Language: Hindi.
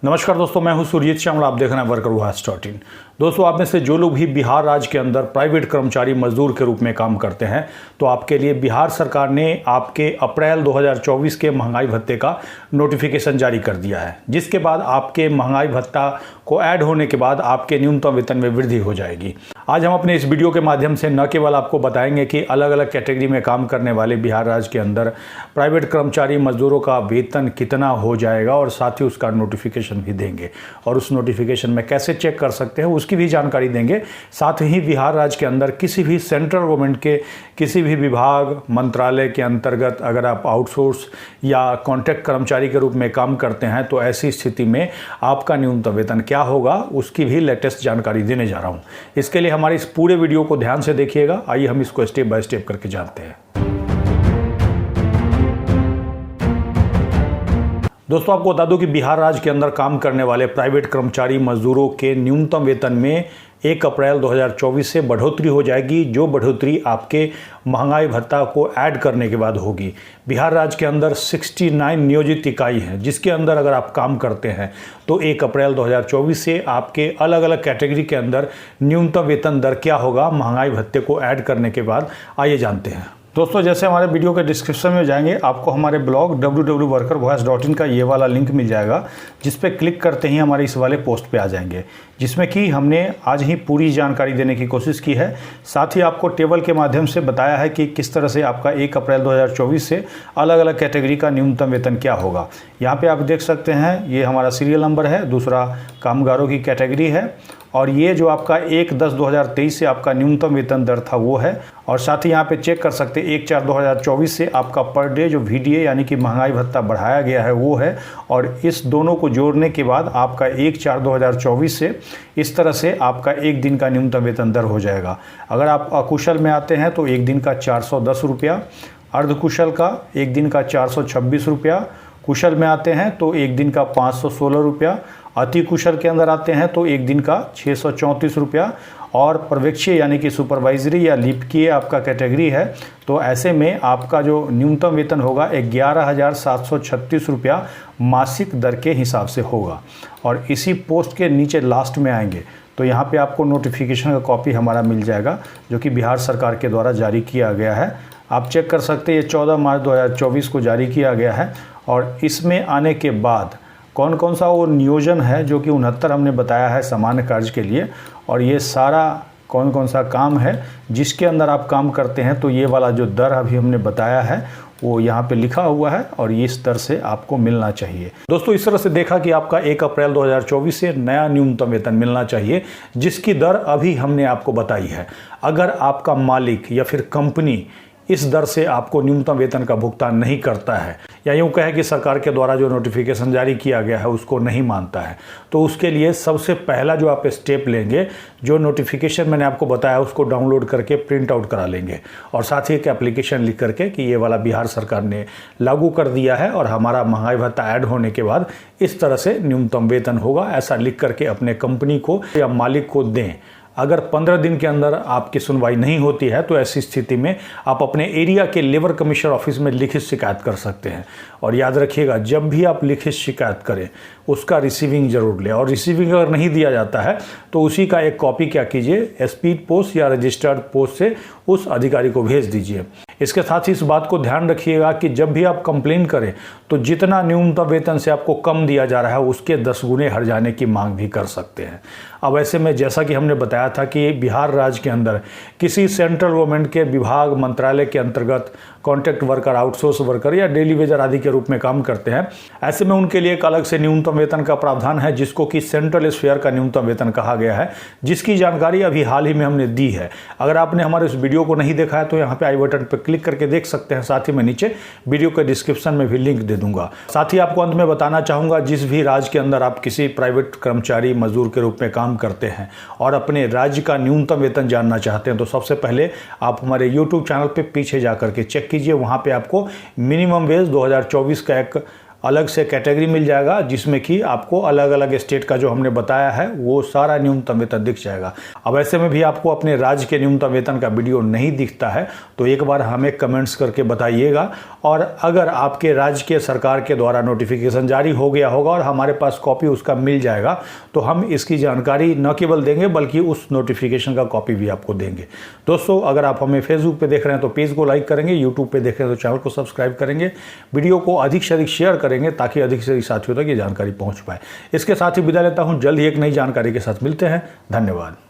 नमस्कार दोस्तों, मैं हूं सुरजीत श्यामल। आप देख रहे हैं workervias.in। दोस्तों, आप में से जो लोग भी बिहार राज्य के अंदर प्राइवेट कर्मचारी मजदूर के रूप में काम करते हैं, तो आपके लिए बिहार सरकार ने आपके अप्रैल 2024 के महंगाई भत्ते का नोटिफिकेशन जारी कर दिया है, जिसके बाद आपके महंगाई भत्ता को ऐड होने के बाद आपके न्यूनतम वेतन में वृद्धि हो जाएगी। आज हम अपने इस वीडियो के माध्यम से न केवल आपको बताएंगे कि अलग अलग कैटेगरी में काम करने वाले बिहार राज्य के अंदर प्राइवेट कर्मचारी मजदूरों का वेतन कितना हो जाएगा और साथ ही उसका नोटिफिकेशन भी देंगे, और उस नोटिफिकेशन में कैसे चेक कर सकते हैं उसकी भी जानकारी देंगे। साथ ही बिहार राज्य के अंदर किसी भी सेंट्रल गवर्नमेंट के किसी भी विभाग मंत्रालय के अंतर्गत अगर आप आउटसोर्स या कॉन्ट्रैक्ट कर्मचारी के रूप में काम करते हैं, तो ऐसी स्थिति में आपका न्यूनतम वेतन क्या होगा उसकी भी लेटेस्ट जानकारी देने जा रहा हूं। इसके लिए हमारे इस पूरे वीडियो को ध्यान से देखिएगा। आइए हम इसको स्टेप बाय स्टेप करके जानते हैं। दोस्तों, आपको बता दूं कि बिहार राज्य के अंदर काम करने वाले प्राइवेट कर्मचारी मजदूरों के न्यूनतम वेतन में 1 अप्रैल 2024 से बढ़ोतरी हो जाएगी, जो बढ़ोतरी आपके महंगाई भत्ता को ऐड करने के बाद होगी। बिहार राज्य के अंदर 69 नियोजित इकाई हैं, जिसके अंदर अगर आप काम करते हैं तो 1 अप्रैल 2024 से आपके अलग अलग कैटेगरी के अंदर न्यूनतम वेतन दर क्या होगा महंगाई भत्ते को ऐड करने के बाद, आइए जानते हैं। दोस्तों, जैसे हमारे वीडियो के डिस्क्रिप्शन में जाएंगे, आपको हमारे ब्लॉग www.workervias.in का ये वाला लिंक मिल जाएगा, जिस पे क्लिक करते ही हमारे इस वाले पोस्ट पे आ जाएंगे, जिसमें कि हमने आज ही पूरी जानकारी देने की कोशिश की है। साथ ही आपको टेबल के माध्यम से बताया है कि किस तरह से आपका 1 अप्रैल 2024 से अलग अलग कैटेगरी का न्यूनतम वेतन क्या होगा। यहाँ पे आप देख सकते हैं, ये हमारा सीरियल नंबर है, दूसरा कामगारों की कैटेगरी है, और ये जो आपका 1/10/2023 से आपका न्यूनतम वेतन दर था वो है। और साथ ही यहाँ पे चेक कर सकते हैं 1/4/2024 से आपका पर डे जो VDA यानी कि महंगाई भत्ता बढ़ाया गया है वो है, और इस दोनों को जोड़ने के बाद आपका 1/4/2024 से इस तरह से आपका एक दिन का न्यूनतम वेतन दर हो जाएगा। अगर आप अकुशल में आते हैं तो एक दिन का 410 रुपया, अर्धकुशल का एक दिन का 426 रुपया, कुशल में आते हैं तो एक दिन का 516 रुपया, अति कुशल के अंदर आते हैं तो एक दिन का 634 रुपया, और पर्यवेक्षीय यानी कि सुपरवाइजरी या लिपिकीय आपका कैटेगरी है तो ऐसे में आपका जो न्यूनतम वेतन होगा 11,736 रुपया मासिक दर के हिसाब से होगा। और इसी पोस्ट के नीचे लास्ट में आएंगे तो यहाँ पे आपको नोटिफिकेशन का कॉपी हमारा मिल जाएगा, जो कि बिहार सरकार के द्वारा जारी किया गया है। आप चेक कर सकते हैं, ये 14 मार्च 2024 को जारी किया गया है। और इसमें आने के बाद कौन कौन सा वो नियोजन है, जो कि 69 हमने बताया है सामान्य कार्य के लिए, और ये सारा कौन कौन सा काम है जिसके अंदर आप काम करते हैं, तो ये वाला जो दर अभी हमने बताया है वो यहाँ पे लिखा हुआ है, और इस दर से आपको मिलना चाहिए। दोस्तों, इस तरह से देखा कि आपका 1 अप्रैल 2024 से नया न्यूनतम वेतन मिलना चाहिए, जिसकी दर अभी हमने आपको बताई है। अगर आपका मालिक या फिर कंपनी इस दर से आपको न्यूनतम वेतन का भुगतान नहीं करता है, या यूँ कहे कि सरकार के द्वारा जो नोटिफिकेशन जारी किया गया है उसको नहीं मानता है, तो उसके लिए सबसे पहला जो आप स्टेप लेंगे, जो नोटिफिकेशन मैंने आपको बताया उसको डाउनलोड करके प्रिंट आउट करा लेंगे, और साथ ही एक एप्लीकेशन लिख करके कि ये वाला बिहार सरकार ने लागू कर दिया है और हमारा महंगाई भत्ता ऐड होने के बाद इस तरह से न्यूनतम वेतन होगा, ऐसा लिख करके अपने कंपनी को या मालिक को दें। अगर 15 दिन के अंदर आपकी सुनवाई नहीं होती है तो ऐसी स्थिति में आप अपने एरिया के लेबर कमिश्नर ऑफिस में लिखित शिकायत कर सकते हैं। और याद रखिएगा, जब भी आप लिखित शिकायत करें उसका रिसीविंग जरूर लें, और रिसीविंग अगर नहीं दिया जाता है तो उसी का एक कॉपी क्या कीजिए, स्पीड पोस्ट या रजिस्टर्ड पोस्ट से उस अधिकारी को भेज दीजिए। इसके साथ ही इस बात को ध्यान रखिएगा कि जब भी आप कंप्लेन करें तो जितना न्यूनतम वेतन से आपको कम दिया जा रहा है उसके 10 गुने हट जाने की मांग भी कर सकते हैं। अब ऐसे में जैसा कि हमने बताया था कि बिहार राज्य के अंदर किसी सेंट्रल गवर्नमेंट के विभाग मंत्रालय के अंतर्गत कॉन्ट्रैक्ट वर्कर, आउटसोर्स वर्कर या डेली वेजर आदि के रूप में काम करते हैं, ऐसे में उनके लिए एक अलग से न्यूनतम वेतन का प्रावधान है, जिसको कि सेंट्रल स्फीयर का न्यूनतम वेतन कहा गया है, जिसकी जानकारी अभी हाल ही में हमने दी है। अगर आपने हमारे इस वीडियो को नहीं देखा है तो यहाँ पे आई बटन पर क्लिक करके देख सकते हैं। साथ ही मैं नीचे वीडियो के डिस्क्रिप्शन में भी लिंक दे दूंगा। साथ ही आपको अंत में बताना चाहूँगा, जिस भी राज्य के अंदर आप किसी प्राइवेट कर्मचारी मजदूर के रूप में काम करते हैं और अपने राज्य का न्यूनतम वेतन जानना चाहते हैं, तो सबसे पहले आप हमारे YouTube चैनल पे पीछे जाकर के चेक कीजिए। वहाँ पे आपको मिनिमम वेज 2024 का एक अलग से कैटेगरी मिल जाएगा, जिसमें कि आपको अलग अलग स्टेट का जो हमने बताया है वो सारा न्यूनतम वेतन दिख जाएगा। अब ऐसे में भी आपको अपने राज्य के न्यूनतम वेतन का वीडियो नहीं दिखता है तो एक बार हमें कमेंट्स करके बताइएगा, और अगर आपके राज्य के सरकार के द्वारा नोटिफिकेशन जारी हो गया होगा और हमारे पास कॉपी उसका मिल जाएगा तो हम इसकी जानकारी न केवल देंगे बल्कि उस नोटिफिकेशन का कॉपी भी आपको देंगे। दोस्तों, अगर आप हमें फेसबुक पे देख रहे हैं तो पेज को लाइक करेंगे, यूट्यूब पे देख रहे हैं तो चैनल को सब्सक्राइब करेंगे, वीडियो को अधिक से अधिक शेयर करेंगे ताकि अधिक से अधिक साथियों तक ये जानकारी पहुंच पाए। इसके साथ ही विदा लेता हूं, जल्द ही एक नई जानकारी के साथ मिलते हैं। धन्यवाद।